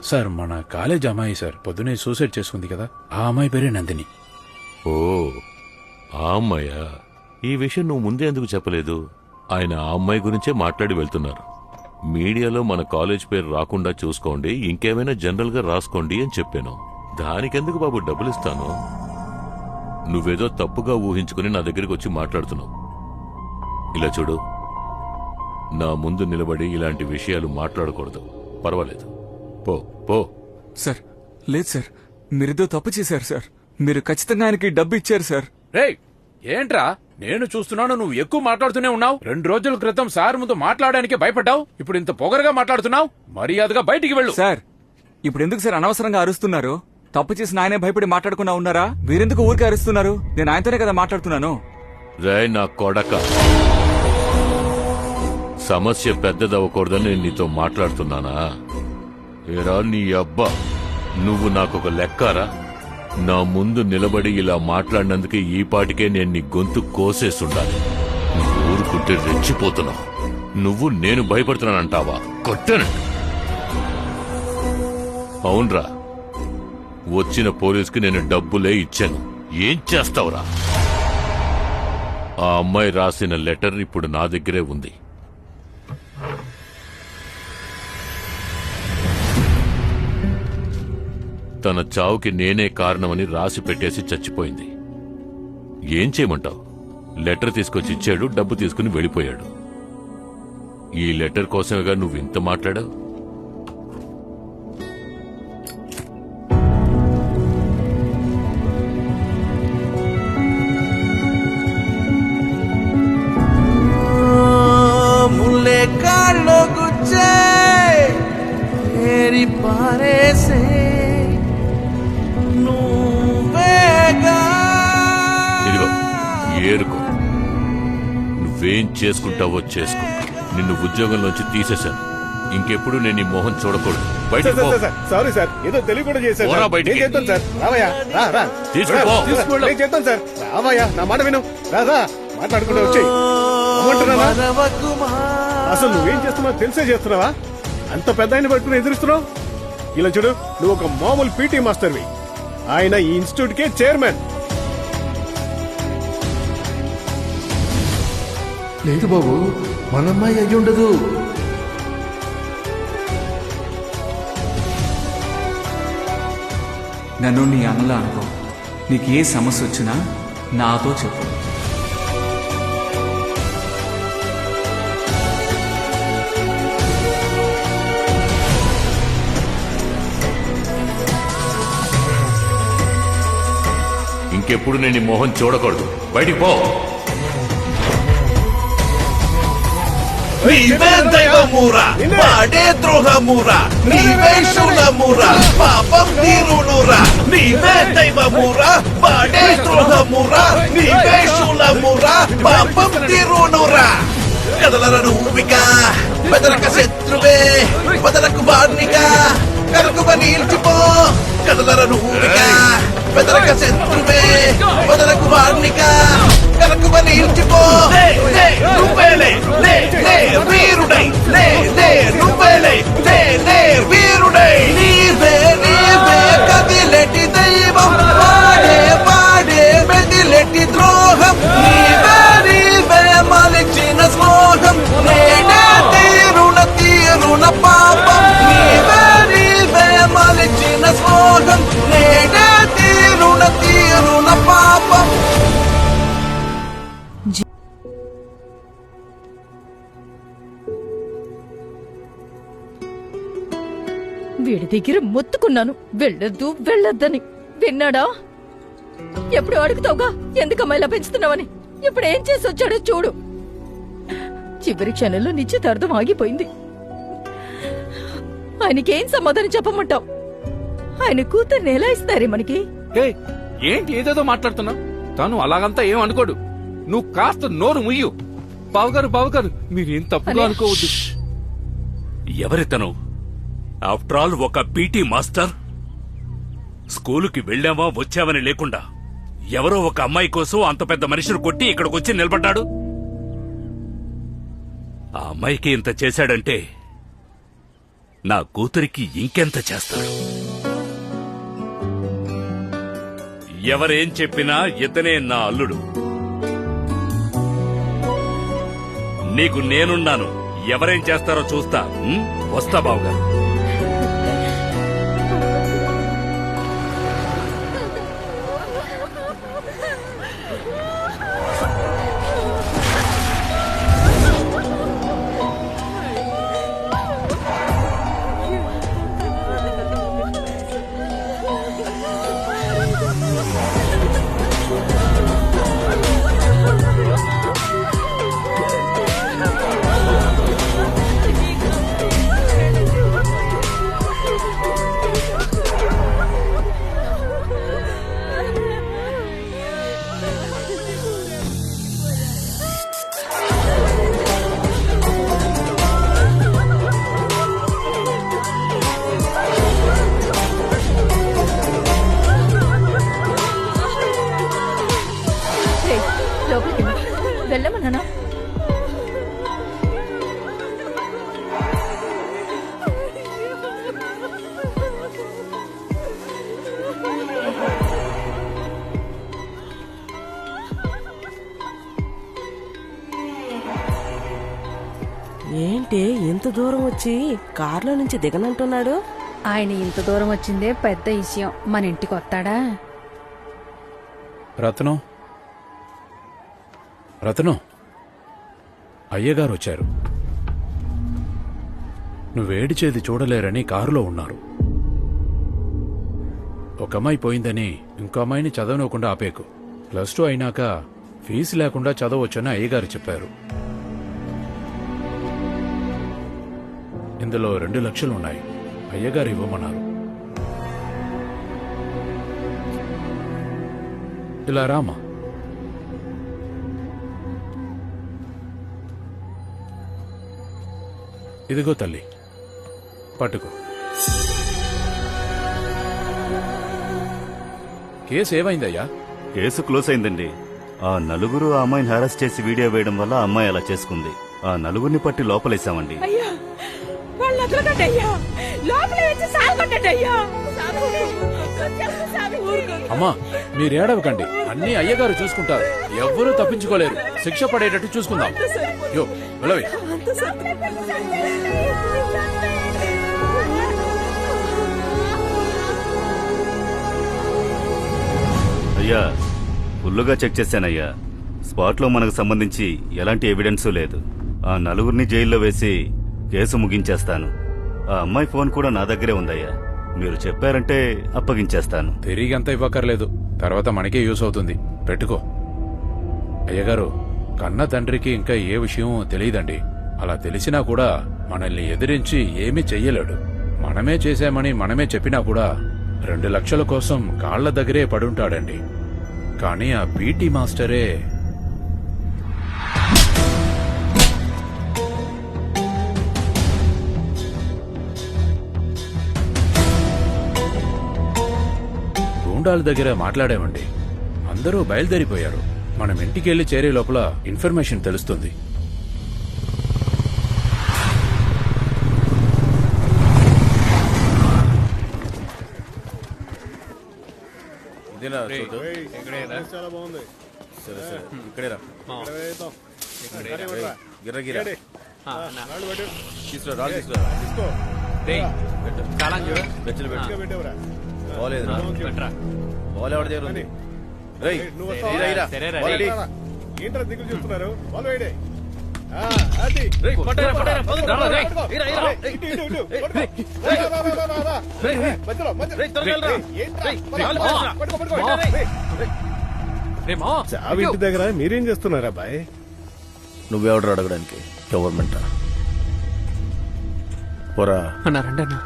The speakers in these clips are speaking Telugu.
సార్ మన కాలేజ్ అమ్మాయి సార్ పొద్దునే సూసైడ్ చేసుకుంది కదా, ఆ అమ్మాయి పేరే నందిని. ఓ ఆ అమ్మాయా? ఈ విషయం నువ్వు ముందే ఎందుకు చెప్పలేదు? ఆయన ఆ అమ్మాయి గురించే మాట్లాడి వెళ్తున్నారు. మీడియాలో మన కాలేజ్ పేరు రాకుండా చూసుకోండి, ఇంకేమైనా జనరల్ గా రాసుకోండి అని చెప్పాను. దానికెందుకు బాబు డబ్బులు ఇస్తాను? నువ్వేదో తప్పుగా ఊహించుకుని నా దగ్గరికి వచ్చి మాట్లాడుతున్నావు. ఇలా చూడు, నా ముందు నిలబడి ఇలాంటి విషయాలు మాట్లాడకూడదు. పర్వాలేదు, పో పో. సార్ లేదు సార్, మీరేదో తప్పు చేశారు సార్. మీరు ఖచ్చితంగా ఆయనకి డబ్బు ఇచ్చారు సార్. రేయ్ ఏంట్రా, నేను చూస్తున్నాను నువ్వు ఎక్కువ మాట్లాడుతూనే ఉన్నావు. 2 రోజుల క్రితం సార్ ముందు మాట్లాడడానికి భయపడ్డావు, ఇప్పుడు ఇంత పొగరగా మాట్లాడుతున్నావు. మర్యాదగా బయటికి వెళ్ళు. సార్ ఇప్పుడు ఎందుకు సార్ అనవసరంగా అరుస్తున్నారు? తప్పు చేసిన ఆయనే భయపడి మాట్లాడకుండా ఉన్నారా? మీరెందుకు ఊరికే అరుస్తున్నారు? నేను ఆయనతోనే కదా మాట్లాడుతున్నాను. రే నా కొడక, సమస్య పెద్దదవ్వకూడదని నేను నీతో మాట్లాడుతున్నానా? ఏరా నీ అబ్బా, నువ్వు నాకొక లెక్కారా? నా ముందు నిలబడి ఇలా మాట్లాడినందుకే ఈ పాటికే నేను నీ గొంతు కోసేస్తుండాలి. నువ్వు ఊరుకుంటే రెచ్చిపోతున్నావు. నువ్వు నేను భయపడుతున్నానంటావా? కొట్టనండి. అవునరా, వచ్చిన పోలీసుకి నేను డబ్బులే ఇచ్చాను. ఏం చేస్తావురా? ఆ అమ్మాయి రాసిన లెటర్ ఇప్పుడు నా దగ్గరే ఉంది. తన చావుకి నేనే కారణమని రాసి పెట్టేసి చచ్చిపోయింది. ఏం చేయమంటావు? లెటర్ తీసుకొచ్చి ఇచ్చాడు, డబ్బు తీసుకుని వెళ్ళిపోయాడు. ఈ లెటర్ కోసమేగా నువ్వు ఇంత మాట్లాడావు. ముల్లే కాళ్ళో గుచ్చే ఏరి పారేసే నువ్వేగా. ఇదిగో ఏరుకో, నువ్వేం చేసుకుంటావో చేసుకో. నిన్ను ఉద్యోగంలోంచి తీసేశాను. ఇంకెప్పుడు నేను ఈ మోహన్ చూడకూడదు. బయటికి పో. సారీ సార్, ఏదో తెలియకుండా చేశాను. పోరా బయటికి. చేస్తాను సార్. రావయ్యా, రా రా. తీసుకుపో. నేను చేస్తాను సార్. రావయ్యా, నా మాట విను. రా రా, మాట్లాడుకుంటూ వచ్చేయి. అమ్మంటున్నావా? అసలు నువ్వేం చేస్తున్నావు తెలిసే చేస్తున్నావా? అంత పెద్ద ఆయన పట్టుకుని ఎదురుస్తున్నావు. ఇలా చూడు, నువ్వు ఒక మామూలు పీటీ మాస్టర్వి. ఆయన ఈ ఇన్స్టిట్యూట్ కే చైర్మన్. లేదు బాబు, మనమ్మాయి అయ్యి ఉండదు. నన్ను నీ అన్నలా అనుకో. నీకు ఏ సమస్య వచ్చినా నాతో చెప్పు. ఇంకెప్పుడు నేను ఈ మోహన్ చూడకూడదు. బయటికి పో. నీవే దైవమూరా, వాడే ద్రోహమూరా, నీవే శూలమూరా, పాపం తీరునురా. నీవే దైవమూరా, వాడే ద్రోహమూరా, నీవే శూలమూరా, పాపం తీరునురా. కదలర నువ్విగా బదలక శత్రువే, బదలకు వార్నిగా కరుకువ నిలిచిపో. కదలర నువ్విగా బదలక శత్రువే, బదలకు వార్నిగా కరుకువ నిలిచిపో. నువ్వేలే వీరుడై, నువ్వేలే వీరుడై. నీవే కదిలెటి దైవం, వాడే మెదిలెటి ద్రోహం. నీవే మలిచిన స్మోహం, నేనే తీరున పాపం. నీవే మలిచిన స్మోహం, నేనే తీరున పాపం. వీడి దగ్గర మొత్తుకున్నాను వెళ్ళొద్దని. విన్నాడా? ఎప్పుడు అడుగుతావుగా ఎందుకమ్మా ఇలా పెంచుతున్నావని. ఇప్పుడు ఏం చేసి వచ్చాడో చూడు. చివరి క్షణంలో నిశ్చితార్థం ఆగిపోయింది. ఆయనకేం సమాధానం చెప్పమంటావు? ఆయన కూతుర్ని ఎలా ఇస్తారే మనకి? ఏంటి ఏదేదో మాట్లాడుతున్నావు? తను అలాగంతా ఏం అనుకోడు. నువ్వు కాస్త నోరు ముయ్యు. బావగారు మీరేం తప్పుగా అనుకోవద్దు. ఎవరితను? ఆఫ్టర్ ఆల్ ఒక పీటీ మాస్టర్. స్కూలుకి వెళ్ళావా వచ్చావని లేకుండా ఎవరో ఒక అమ్మాయి కోసం అంత పెద్ద మనిషిని కొట్టి ఇక్కడికొచ్చి నిలబడ్డాడు. ఆ అమ్మాయికి ఇంత చేశాడంటే నా కూతురికి ఇంకెంత చేస్తాడు? ఎవరేం చెప్పినా ఇతనే నా అల్లుడు. నీకు నేనున్నాను. ఎవరేం చేస్తారో చూస్తా. వస్తా బావగారు. రేయ్, లోపలికి వెళ్ళు. వెళ్ళమన్నానా? ఏంటి ఇంత దూరం వచ్చి కార్లో నుంచి దిగనంటున్నాడు? ఆయన ఇంత దూరం వచ్చిందే పెద్ద విషయం. మన ఇంటికి వస్తాడా? రత్నం, రత్నం, అయ్యగారు వచ్చారు. నువ్వేడిచేది చూడలేరని కారులో ఉన్నారు. ఒక అమ్మాయి పోయిందని ఇంకో అమ్మాయిని చదవనివ్వకుండా ఆపేకు. +2 అయినాక ఫీజు లేకుండా చదవచ్చని అయ్యగారు చెప్పారు. ఇందులో 2 లక్షలున్నాయి. అయ్యగారు ఇవ్వమన్నారు. ఇలా రామా. ఇదిగో తల్లి, పట్టుకో. కేసు ఏమైందయ్యా? కేసు క్లోజ్ అయిందండి. ఆ నలుగురు ఆ అమ్మాయిని హెరాస్ చేసి వీడియో వేయడం వల్ల ఆ అమ్మాయి అలా చేసుకుంది. ఆ నలుగురిని పట్టి లోపలేసామండి. అయ్యా, వాళ్ళు వదలకండి అయ్యా. లోపల వచ్చి సాగొట్టండి అయ్యా. అమ్మా, మీరేడవకండి. అన్నీ అయ్యగారు చూసుకుంటారు. ఎవ్వరూ తప్పించుకోలేరు. శిక్ష పడేటట్టు చూసుకుందాం. యో వెళ్ళవే. అయ్యా, ఫుల్లుగా చెక్ చేశానయ్యా. స్పాట్ లో మనకు సంబంధించి ఎలాంటి ఎవిడెన్సు లేదు. ఆ నలుగురిని జైల్లో వేసి కేసు ముగించేస్తాను. ఆ అమ్మాయి ఫోన్ కూడా నా దగ్గరే ఉందయ్యా. మీరు చెప్పారంటే అప్పగించేస్తాను. తిరిగంత ఇవ్వక్కర్లేదు. తర్వాత మనకే యూస్ అవుతుంది. పెట్టుకో. అయ్యగారు, కన్న తండ్రికి ఇంకా ఏ విషయం తెలియదండి. అలా తెలిసినా కూడా మనల్ని ఎదిరించి ఏమీ చెయ్యలేడు. మనమే చేశామని మనమే చెప్పినా కూడా 2 లక్షల కోసం కాళ్ల దగ్గరే పడుంటాడండి. కానీ ఆ పీటీ మాస్టరే గూండాల దగ్గర మాట్లాడామండి. అందరూ బయలుదేరిపోయారు. మనం ఇంటికెళ్లి చేరే లోపల ఇన్ఫర్మేషన్ తెలుస్తుంది. చాలా బాగుంది. ఏంట్రా దిగులు చూస్తున్నారు? వాళ్ళు వేడే. చావి ఇంటి దగ్గర మీరేం చేస్తున్నారా బాయ్? నువ్వెవడు అడగడానికి? గవర్నమెంట్ పోరా అన్నారండి అన్న.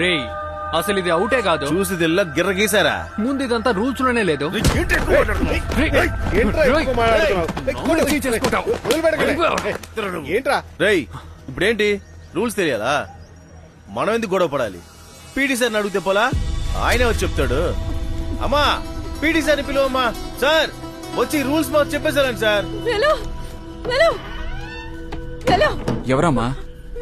రేయ్, అసలు ఇది అవుటే కాదు. చూసిదిల్లా గిర్ర గీసారా? ముందు ఇదంతా రూల్స్ లోనే లేదు. ఏంట్రా రేయ్, ఇప్పుడేంటి రూల్స్ తెలియాలా? మనం ఎందుకు గొడవ పడాలి? పీటీ సార్ని అడిగితే పోలా, ఆయనే వచ్చి చెప్తాడు. అమ్మా పీటీ సార్ని పిలువమ్మా. సార్ వచ్చి రూల్స్ మాకు చెప్పేశారండి సార్. వెళ్ళు వెళ్ళు వెళ్ళు ఎవరమ్మా